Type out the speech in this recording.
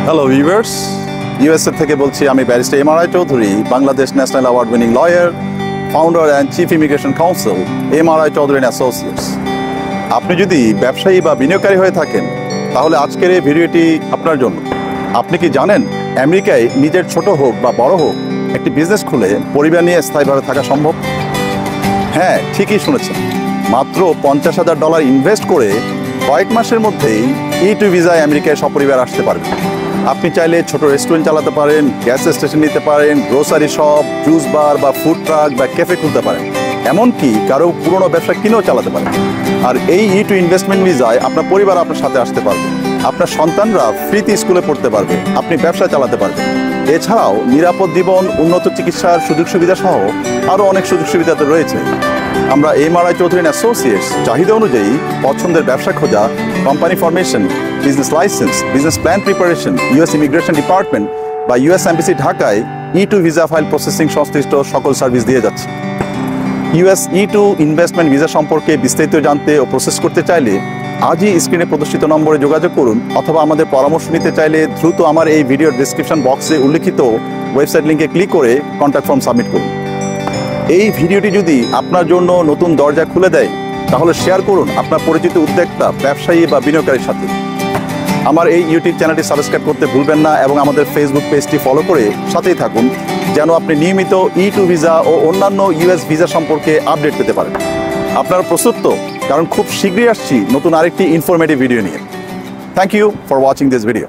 Hello viewers, USA থেকে বলছি আমি barrister MRI Chowdhury, Bangladesh national award winning lawyer, founder and chief immigration council, MRI Chowdhury and associates. আপনি যদি ব্যবসায়ী বা বিনিয়োগকারী হয়ে থাকেন তাহলে আজকের এই ভিডিওটি আপনার জন্য। আপনি কি জানেন আমেরিকায় নিজের ছোট হোক বা বড় হোক একটি বিজনেস খুলে পরিবার নিয়ে স্থায়ীভাবে থাকা সম্ভব? হ্যাঁ, ঠিকই শুনেছেন। মাত্র $50,000 ইনভেস্ট করে কয়েক মাসের মধ্যেই E2 ভিসায় আমেরিকায় সপরিবার আসতে পারবেন। আপনি চাইলে ছোট রেস্টুরেন্ট চালাতে পারেন, গ্যাস স্টেশন নিতে পারেন, গ্রোসারি শপ, জুস বার বা ফুড ট্রাক বা ক্যাফে খুলতে পারেন, এমনকি কারো পুরনো ব্যবসা কিনেও চালাতে পারেন। আর এই E2 ইনভেস্টমেন্ট ভিসায় আপনার পরিবার আপনার সাথে আসতে পারবে, আপনার সন্তানরা ফ্রিতে স্কুলে পড়তে পারবে, আপনি ব্যবসা চালাতে পারবেন। এছাড়াও নিরাপদ জীবন, উন্নত চিকিৎসার সুযোগ সুবিধা সহ আরও অনেক সুযোগ সুবিধা তো রয়েছে। আমরা এমআরআই চৌধুরী অ্যান্ড অ্যাসোসিয়েটস চাহিদা অনুযায়ী পছন্দের ব্যবসা খোঁজা, company formation, business licence, business plan preparation, US immigration department বা ইউএস এমবাসি ঢাকায় E2 ভিসা ফাইল প্রসেসিং সংশ্লিষ্ট সকল সার্ভিস দিয়ে যাচ্ছে। ইউএস E2 ইনভেস্টমেন্ট ভিসা সম্পর্কে বিস্তারিত জানতে ও প্রসেস করতে চাইলে আজই স্ক্রিনে প্রদর্শিত নম্বরে যোগাযোগ করুন, অথবা আমাদের পরামর্শ নিতে চাইলে দ্রুত আমার এই ভিডিওর ডেসক্রিপশন বক্সে উল্লিখিত ওয়েবসাইট লিঙ্কে ক্লিক করে কন্ট্যাক্ট ফর্ম সাবমিট করুন। এই ভিডিওটি যদি আপনার জন্য নতুন দরজা খুলে দেয় তাহলে শেয়ার করুন আপনার পরিচিত উদ্যোক্তা, ব্যবসায়ী বা বিনিয়োগকারীর সাথে। আমার এই ইউটিউব চ্যানেলটি সাবস্ক্রাইব করতে ভুলবেন না এবং আমাদের ফেসবুক পেজটি ফলো করে সাথেই থাকুন, যেন আপনি নিয়মিত E2 ভিসা ও অন্যান্য ইউএস ভিসা সম্পর্কে আপডেট পেতে পারেন। আপনারা প্রস্তুত তো? কারণ খুব শীঘ্রই আসছি নতুন আরেকটি ইনফরমেটিভ ভিডিও নিয়ে। Thank you for watching this video.